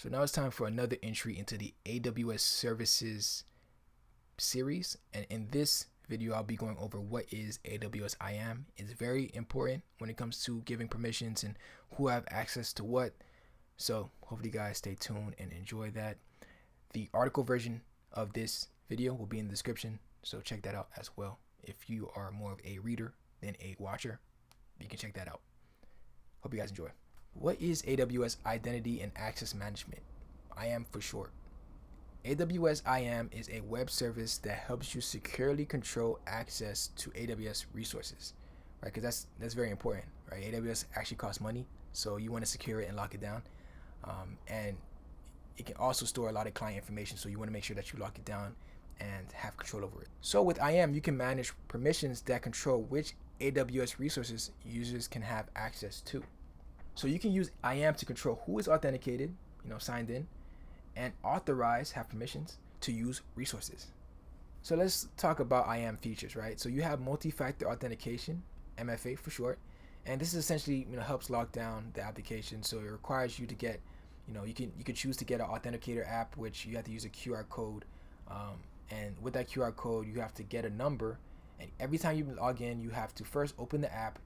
So now it's time for another entry into the AWS services series. And in this video, I'll be going over what is AWS IAM. It's very important when it comes to giving permissions and who have access to what. So hopefully you guys stay tuned and enjoy that. The article version of this video will be in the description, so check that out as well. If you are more of a reader than a watcher, you can check that out. Hope you guys enjoy. What is AWS Identity and Access Management? IAM for short. AWS IAM is a web service that helps you securely control access to AWS resources, right? Because that's very important, right? AWS actually costs money, so you want to secure it and lock it down. And it can also store a lot of client information, so you want to make sure that you lock it down and have control over it. So with IAM, you can manage permissions that control which AWS resources users can have access to. So you can use IAM to control who is authenticated, signed in, and authorize, have permissions to use resources. So let's talk about IAM features, right? So you have multi-factor authentication, MFA for short, and this is essentially helps lock down the application. So it requires you to get, you can choose to get an authenticator app, which you have to use a QR code, and with that QR code you have to get a number, and every time you log in you have to first open the app,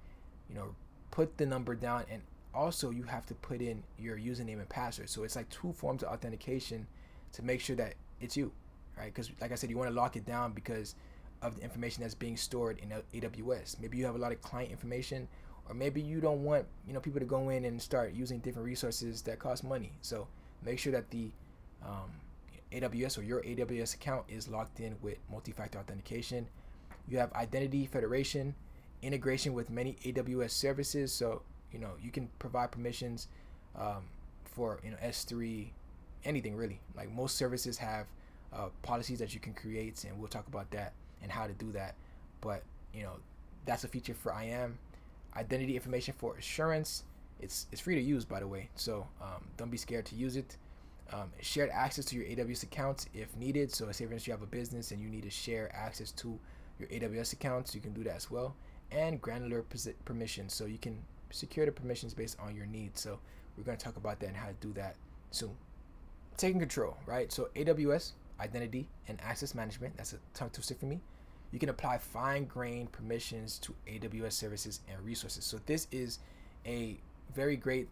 put the number down, and also you have to put in your username and password. So it's like two forms of authentication to make sure that it's you, right? Because like I said, you want to lock it down because of the information that's being stored in AWS. Maybe you have a lot of client information, or maybe you don't want people to go in and start using different resources that cost money. So make sure that the AWS or your AWS account is locked in with multi-factor authentication. You have identity federation, integration with many AWS services. So you can provide permissions for S3, anything really. Like most services have policies that you can create, and we'll talk about that and how to do that. But that's a feature for IAM. Identity information for assurance. It's free to use, by the way, so don't be scared to use it. Shared access to your AWS accounts if needed. So say for instance you have a business and you need to share access to your AWS accounts, you can do that as well. And granular permissions, so you can secure the permissions based on your needs. So we're going to talk about that and how to do that soon. Taking control, right? So AWS identity and access management, that's a tongue twister for me. You can apply fine-grained permissions to AWS services and resources. So this is a very great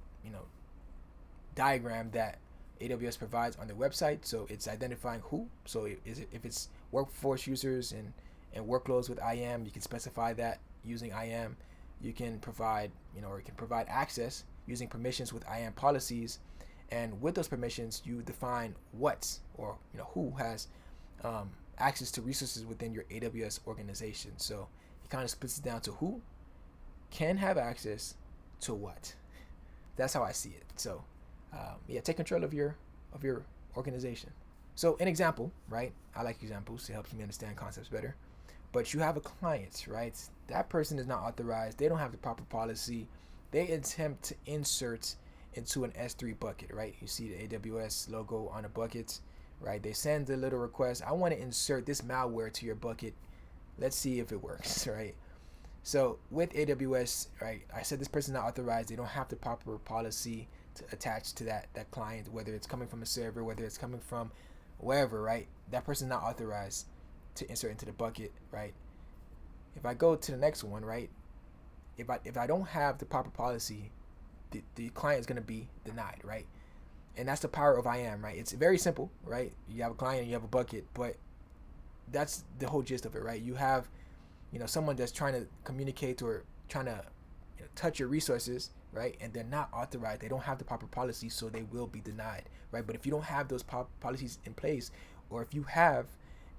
diagram that AWS provides on their website. So it's identifying who. So if it's workforce users and workloads with IAM, you can specify that using IAM. You can provide, or it can provide access using permissions with IAM policies, and with those permissions, you define what or who has access to resources within your AWS organization. So it kind of splits it down to who can have access to what. That's how I see it. So take control of your organization. So an example, right? I like examples. It helps me understand concepts better. But you have a client, right? That person is not authorized. They don't have the proper policy. They attempt to insert into an S3 bucket, right? You see the AWS logo on the bucket, right? They send a little request. I want to insert this malware to your bucket. Let's see if it works, right? So with AWS, right, I said this person is not authorized. They don't have the proper policy to attach to that client, whether it's coming from a server, whether it's coming from wherever, right? That person is not authorized to insert into the bucket, right? If I go to the next one, right, if I don't have the proper policy, the client is going to be denied, right? And that's the power of IAM, right? It's very simple, right? You have a client and you have a bucket, but that's the whole gist of it, right? You have someone that's trying to communicate or trying to touch your resources, right? And they're not authorized. They don't have the proper policy, so they will be denied, right? But if you don't have those policies in place, or if you have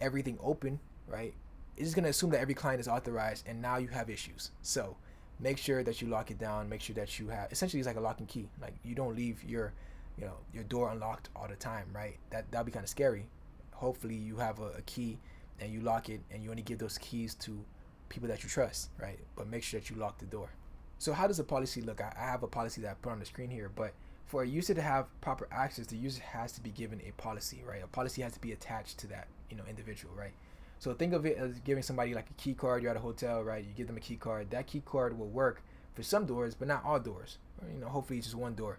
everything open, right, it's just going to assume that every client is authorized, and now you have issues. So make sure that you lock it down. Make sure that you have, essentially it's like a lock and key. Like you don't leave your door unlocked all the time, right? That'll be kind of scary. Hopefully you have a key and you lock it, and you only give those keys to people that you trust, right? But make sure that you lock the door. So how does a policy look? I have a policy that I put on the screen here, but for a user to have proper access, the user has to be given a policy, right? A policy has to be attached to that individual, right? So think of it as giving somebody like a key card. You're at a hotel, right? You give them a key card. That key card will work for some doors, but not all doors. Hopefully just one door.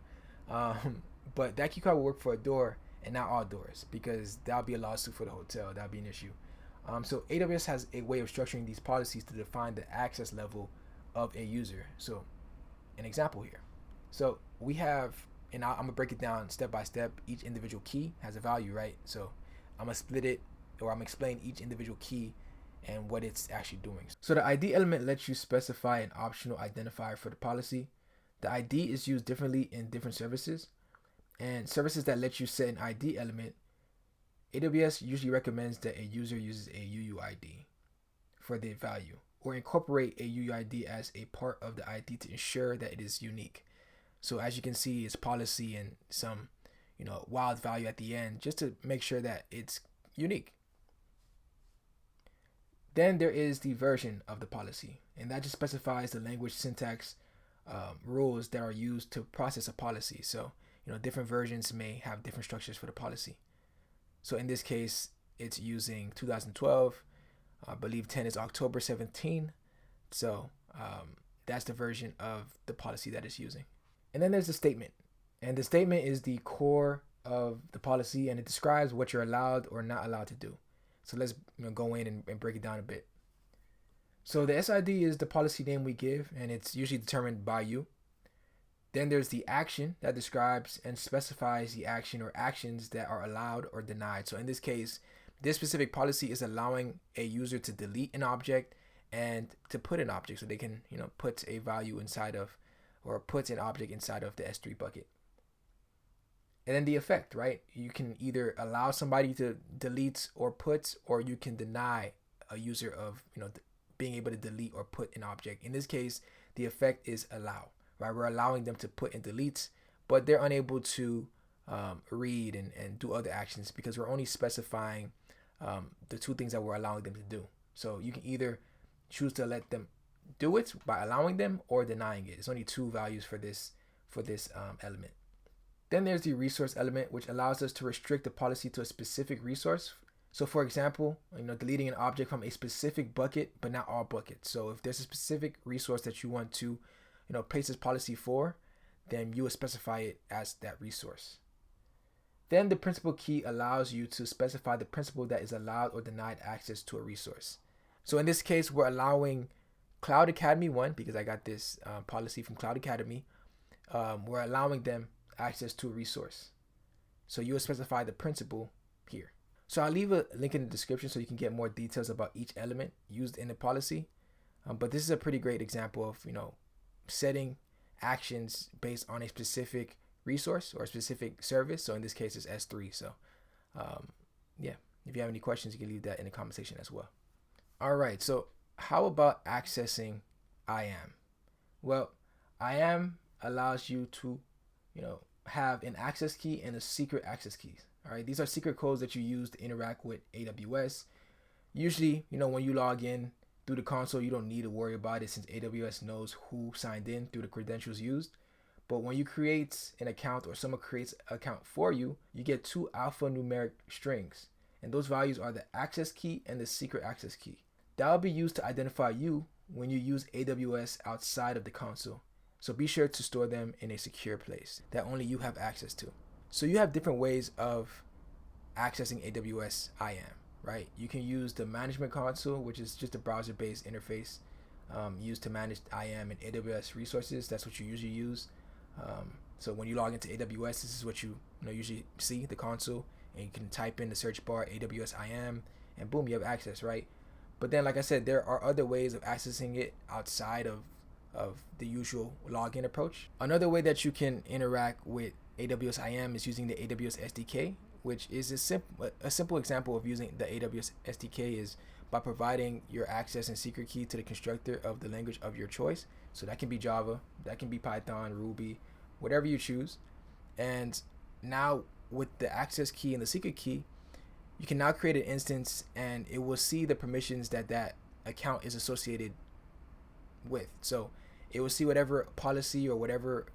But that key card will work for a door and not all doors, because that'll be a lawsuit for the hotel. That'll be an issue. So AWS has a way of structuring these policies to define the access level of a user. So an example here. So we have, and I'm gonna break it down step by step. Each individual key has a value, right? So I'm gonna split it, or I'm gonna explain each individual key and what it's actually doing. So the ID element lets you specify an optional identifier for the policy. The ID is used differently in different services, and services that let you set an ID element, AWS usually recommends that a user uses a UUID for the value, or incorporate a UUID as a part of the ID to ensure that it is unique. So as you can see, it's policy and some, wild value at the end, just to make sure that it's unique. Then there is the version of the policy, and that just specifies the language syntax rules that are used to process a policy. So, different versions may have different structures for the policy. So in this case, it's using 2012. I believe 10 is October 17. So that's the version of the policy that it's using. And then there's the statement. And the statement is the core of the policy, and it describes what you're allowed or not allowed to do. So let's go in and break it down a bit. So the SID is the policy name we give, and it's usually determined by you. Then there's the action that describes and specifies the action or actions that are allowed or denied. So in this case, this specific policy is allowing a user to delete an object and to put an object, so they can put a value inside of, or puts an object inside of the S3 bucket. And then the effect, right? You can either allow somebody to delete or put, or you can deny a user of being able to delete or put an object. In this case, the effect is allow, right? We're allowing them to put and delete, but they're unable to read and do other actions, because we're only specifying the two things that we're allowing them to do. So you can either choose to let them do it by allowing them or denying it. It's only two values for this element. Then there's the resource element, which allows us to restrict the policy to a specific resource. So for example, deleting an object from a specific bucket, but not all buckets. So if there's a specific resource that you want to, place this policy for, then you will specify it as that resource. Then the principal key allows you to specify the principal that is allowed or denied access to a resource. So in this case, we're allowing Cloud Academy 1, because I got this policy from Cloud Academy. We're allowing them access to a resource. So you will specify the principal here. So I'll leave a link in the description so you can get more details about each element used in the policy. But this is a pretty great example of, setting actions based on a specific resource or a specific service. So in this case, it's S3. So yeah, if you have any questions, you can leave that in the comment section as well. All right, so how about accessing IAM? Well, IAM allows you to have an access key and a secret access keys. All right, these are secret codes that you use to interact with AWS. Usually, when you log in through the console, you don't need to worry about it, since AWS knows who signed in through the credentials used. But when you create an account, or someone creates an account for you, you get two alphanumeric strings. And those values are the access key and the secret access key. That will be used to identify you when you use AWS outside of the console. So be sure to store them in a secure place that only you have access to. So you have different ways of accessing AWS IAM, right? You can use the management console, which is just a browser-based interface used to manage IAM and AWS resources. That's what you usually use. So when you log into AWS, this is what you usually see, the console, and you can type in the search bar AWS IAM, and boom, you have access, right? But then, like I said, there are other ways of accessing it outside of the usual login approach. Another way that you can interact with AWS IAM is using the AWS SDK, which is a simple example of using the AWS SDK is by providing your access and secret key to the constructor of the language of your choice. So that can be Java, that can be Python, Ruby, whatever you choose. And now with the access key and the secret key, you can now create an instance, and it will see the permissions that account is associated with. So it will see whatever policy or whatever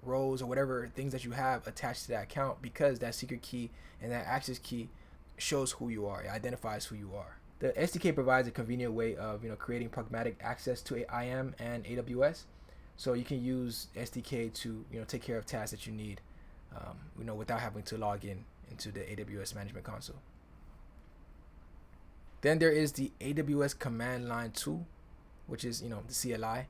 roles or whatever things that you have attached to that account, because that secret key and that access key shows who you are. It identifies who you are. The SDK provides a convenient way of creating pragmatic access to IAM and AWS. So you can use SDK to take care of tasks that you need without having to log in into the AWS Management Console. Then there is the AWS Command Line tool, which is the CLI.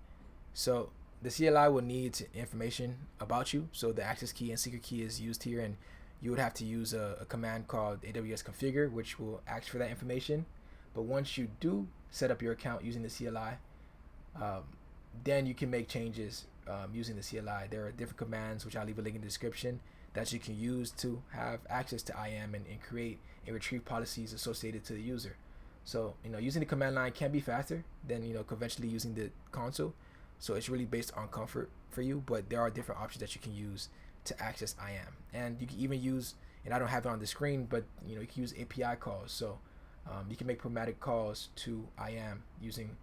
So the CLI will need information about you. So the access key and secret key is used here, and you would have to use a command called AWS Configure, which will ask for that information. But once you do set up your account using the CLI, then you can make changes using the CLI. There are different commands, which I'll leave a link in the description, that you can use to have access to IAM and create and retrieve policies associated to the user. So using the command line can be faster than conventionally using the console. So it's really based on comfort for you, but there are different options that you can use to access IAM. And you can even use, and I don't have it on the screen, but you can use API calls. So you can make programmatic calls to IAM using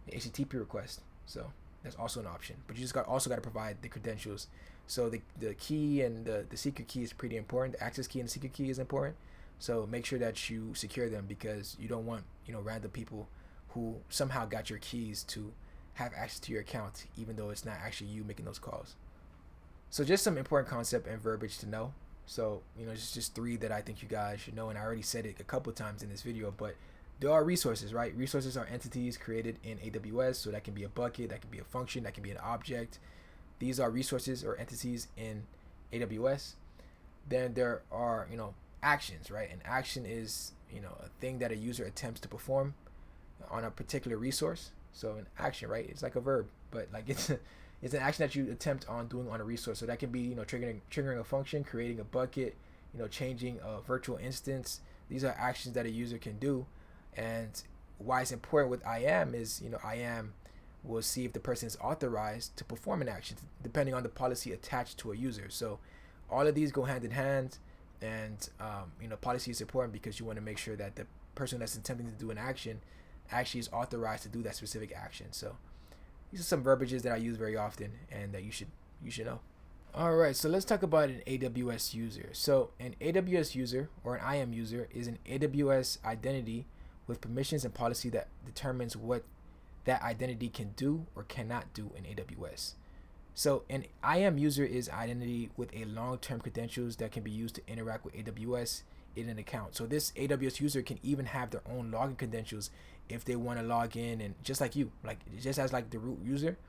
the HTTP request. So that's also an option. But you just also got to provide the credentials. So the key and the secret key is pretty important. The access key and the secret key is important. So make sure that you secure them, because you don't want random people who somehow got your keys to have access to your account, even though it's not actually you making those calls. So just some important concept and verbiage to know. So it's just 3 that I think you guys should know, and I already said it a couple times in this video, but there are resources, right? Resources are entities created in AWS. So that can be a bucket, that can be a function, that can be an object. These are resources or entities in AWS. Then there are actions, right? An action is a thing that a user attempts to perform on a particular resource. So an action, right? It's like a verb, but like it's an action that you attempt on doing on a resource. So that can be triggering a function, creating a bucket, changing a virtual instance. These are actions that a user can do. And why it's important with IAM is IAM will see if the person is authorized to perform an action depending on the policy attached to a user. So all of these go hand in hand. And policy is important because you want to make sure that the person that's attempting to do an action actually is authorized to do that specific action. So these are some verbiages that I use very often and that you should know. All right, so let's talk about an AWS user. So an AWS user, or an IAM user, is an AWS identity with permissions and policy that determines what that identity can do or cannot do in AWS. So an IAM user is identity with a long-term credentials that can be used to interact with AWS in an account. So this AWS user can even have their own login credentials if they want to log in, and just like you, just as the root user,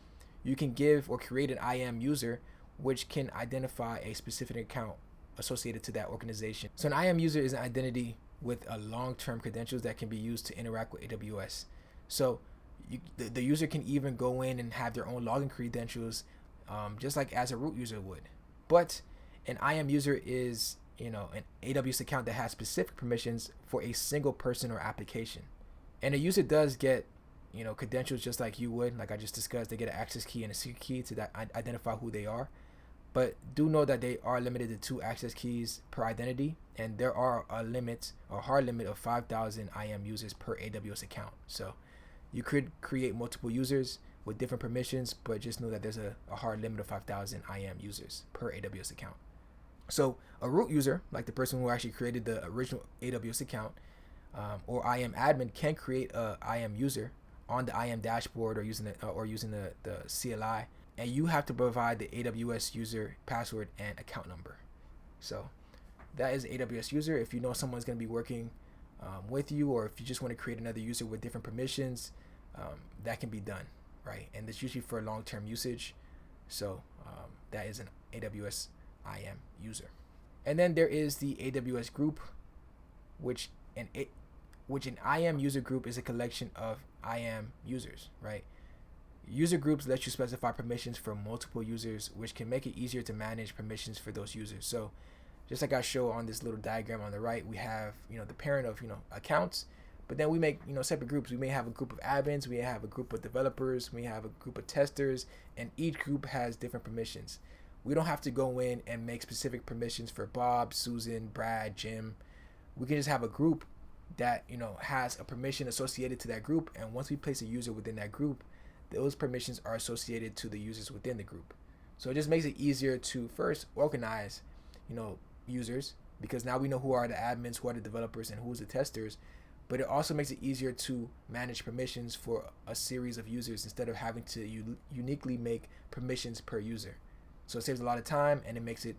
you can give or create an IAM user which can identify a specific account associated to that organization. So an IAM user is an identity with a long-term credentials that can be used to interact with AWS. So the user can even go in and have their own login credentials, just like as a root user would. But an IAM user is an AWS account that has specific permissions for a single person or application. And a user does get credentials just like you would, like I just discussed. They get an access key and a secret key to identify who they are. But do know that they are limited to 2 access keys per identity, and there are a hard limit of 5,000 IAM users per AWS account. So you could create multiple users with different permissions, but just know that there's a hard limit of 5,000 IAM users per AWS account. So a root user, like the person who actually created the original AWS account, or IAM admin, can create a IAM user on the IAM dashboard or using the CLI, and you have to provide the AWS user password and account number. So that is AWS user. If you know someone's going to be working with you, or if you just want to create another user with different permissions, that can be done, right? And it's usually for long-term usage. So that is an AWS IAM user. And then there is the AWS group, which an IAM user group is a collection of IAM users, right? User groups let you specify permissions for multiple users, which can make it easier to manage permissions for those users. So just like I show on this little diagram on the right, we have the parent of accounts, but then we make separate groups. We may have a group of admins, we have a group of developers, we have a group of testers, and each group has different permissions. We don't have to go in and make specific permissions for Bob, Susan, Brad, Jim. We can just have a group that has a permission associated to that group, and once we place a user within that group, those permissions are associated to the users within the group. So it just makes it easier to first organize users, because now we know who are the admins, who are the developers, and who's the testers. But it also makes it easier to manage permissions for a series of users instead of having to uniquely make permissions per user. So it saves a lot of time, and it makes it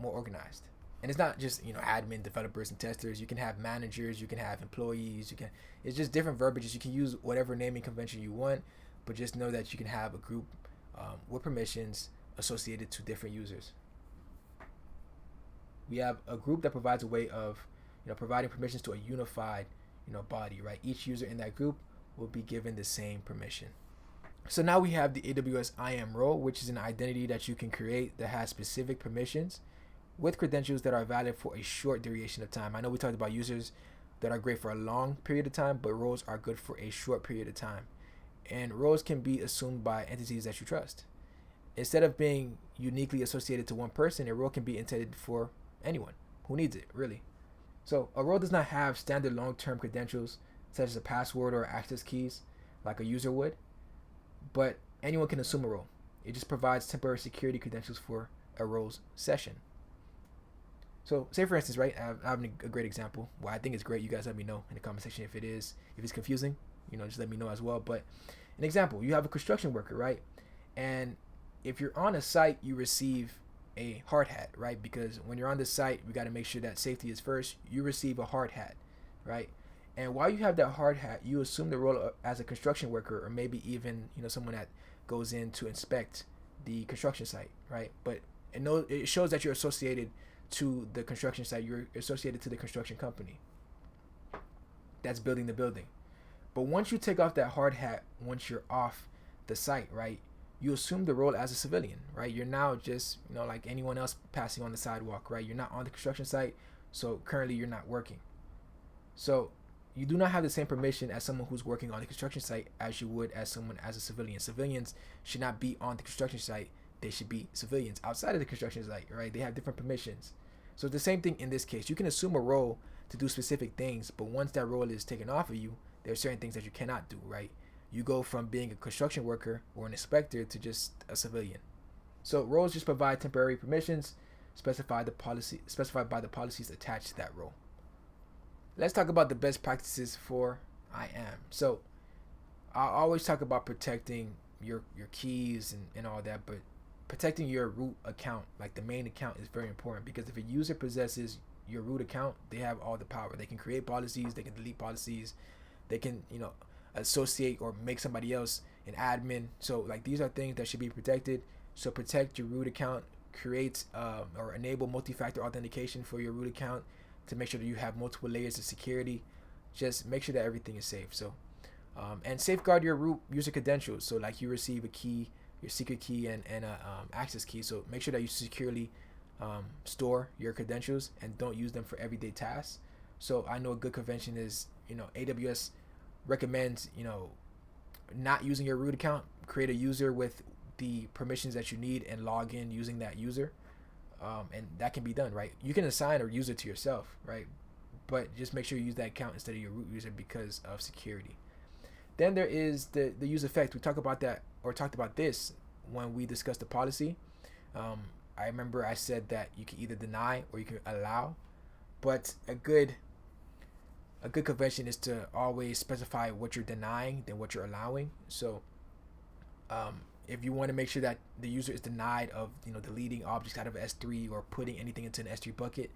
more organized. And it's not just admin, developers, and testers. You can have managers, you can have employees, it's just different verbiages. You can use whatever naming convention you want, but just know that you can have a group with permissions associated to different users. We have a group that provides a way of providing permissions to a unified body, right? Each user in that group will be given the same permission. So now we have the AWS IAM role, which is an identity that you can create that has specific permissions with credentials that are valid for a short duration of time. I know we talked about users that are great for a long period of time, but roles are good for a short period of time. And roles can be assumed by entities that you trust. Instead of being uniquely associated to one person, a role can be intended for anyone who needs it, really. So a role does not have standard long-term credentials, such as a password or access keys, like a user would, but anyone can assume a role. It just provides temporary security credentials for a role's session. So say for instance, right, I have a great example. Well, I think it's great. You guys let me know in the comment section if it's confusing, just let me know as well. But an example, you have a construction worker, right? And if you're on a site, you receive a hard hat, right? Because when you're on the site, we got to make sure that safety is first. You receive a hard hat, right? And while you have that hard hat, you assume the role as a construction worker, or maybe even someone that goes in to inspect the construction site, right? But it shows that you're associated to the construction site. You're associated to the construction company that's building the building. But once you take off that hard hat, once you're off the site, right, you assume the role as a civilian, right? You're now just like anyone else passing on the sidewalk, right? You're not on the construction site, so currently you're not working. So you do not have the same permission as someone who's working on the construction site as you would as someone as a civilian. Civilians should not be on the construction site. They should be civilians outside of the construction site, right? They have different permissions. So it's the same thing in this case. You can assume a role to do specific things, but once that role is taken off of you, there are certain things that you cannot do, right? You go from being a construction worker or an inspector to just a civilian. So roles just provide temporary permissions specified by the policies attached to that role. Let's talk about the best practices for IAM. So I always talk about protecting your keys and all that, but protecting your root account, like the main account, is very important, because if a user possesses your root account, they have all the power. They can create policies, they can delete policies, they can associate or make somebody else an admin. So like these are things that should be protected. So protect your root account, create or enable multi-factor authentication for your root account to make sure that you have multiple layers of security. Just make sure that everything is safe. So and safeguard your root user credentials. So like you receive a key, your secret key and a access key. So make sure that you securely store your credentials and don't use them for everyday tasks. So I know a good convention is AWS recommends not using your root account. Create a user with the permissions that you need and log in using that user, and that can be done, right? You can assign a user to yourself, right? But just make sure you use that account instead of your root user because of security. Then there is the use effect. We talked about this when we discussed the policy. I remember I said that you can either deny or you can allow, but a good convention is to always specify what you're denying than what you're allowing. So if you want to make sure that the user is denied of deleting objects out of S3 or putting anything into an S3 bucket,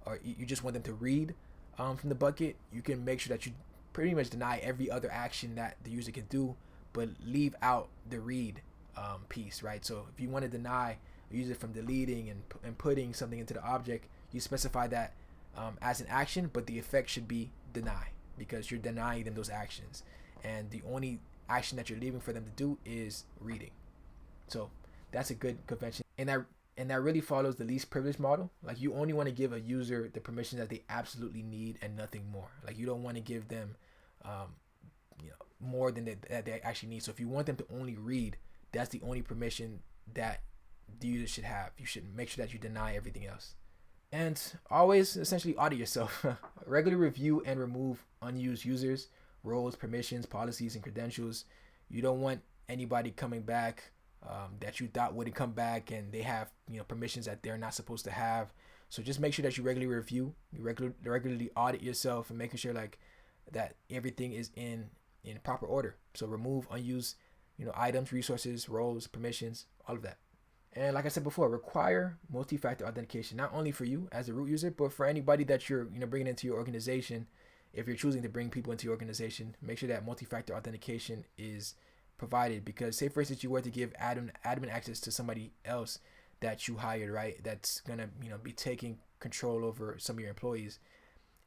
or you just want them to read from the bucket, you can make sure that you pretty much deny every other action that the user can do, but leave out the read piece, right? So if you want to deny a user from deleting and putting something into the object, you specify that as an action, but the effect should be deny, because you're denying them those actions, and the only action that you're leaving for them to do is reading. So that's a good convention, and that really follows the least privilege model. Like you only want to give a user the permission that they absolutely need and nothing more. Like you don't want to give them more than that they actually need. So if you want them to only read, that's the only permission that the user should have. You should make sure that you deny everything else. And always essentially audit yourself. Regularly review and remove unused users, roles, permissions, policies, and credentials. You don't want anybody coming back that you thought wouldn't come back and they have permissions that they're not supposed to have. So just make sure that you regularly review, you regularly audit yourself, and making sure like that everything is in proper order. So remove unused items, resources, roles, permissions, all of that. And like I said before, require multi-factor authentication not only for you as a root user, but for anybody that you're bringing into your organization. If you're choosing to bring people into your organization, make sure that multi-factor authentication is provided. Because say for instance you were to give admin access to somebody else that you hired, right? That's gonna be taking control over some of your employees,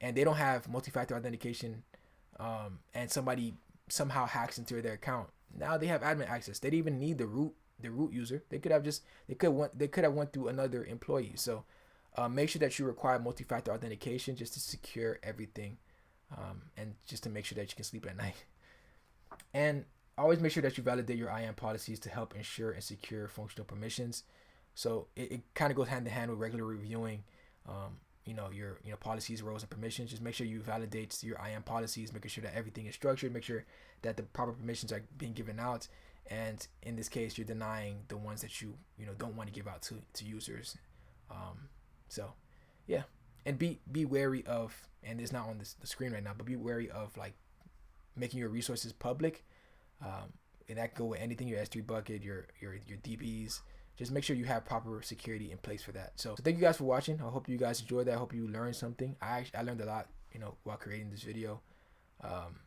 and they don't have multi-factor authentication, and somebody somehow hacks into their account. Now they have admin access. They didn't even need the root user. They could have went through another employee. So make sure that you require multi-factor authentication just to secure everything, and just to make sure that you can sleep at night. And always make sure that you validate your IAM policies to help ensure and secure functional permissions. So it kind of goes hand in hand with regular reviewing, your policies, roles, and permissions. Just make sure you validate your IAM policies, making sure that everything is structured, make sure that the proper permissions are being given out, and in this case, you're denying the ones that you don't want to give out to users. So yeah, and be wary of, and it's not on the screen right now, but be wary of like making your resources public. And that can go with anything, your S3 bucket, your DBs. Just make sure you have proper security in place for that. So thank you guys for watching. I hope you guys enjoyed that. I hope you learned something. I learned a lot, while creating this video.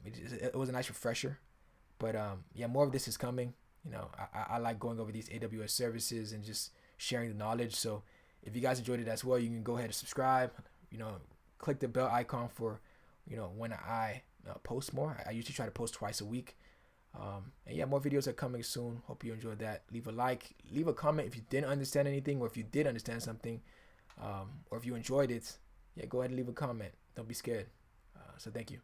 It was a nice refresher. But yeah, more of this is coming. I like going over these AWS services and just sharing the knowledge. So if you guys enjoyed it as well, you can go ahead and subscribe. Click the bell icon for when I post more. I usually try to post twice a week. And yeah, more videos are coming soon. Hope you enjoyed that. Leave a like, leave a comment if you didn't understand anything, or if you did understand something, or if you enjoyed it. Yeah, go ahead and leave a comment. Don't be scared. So thank you.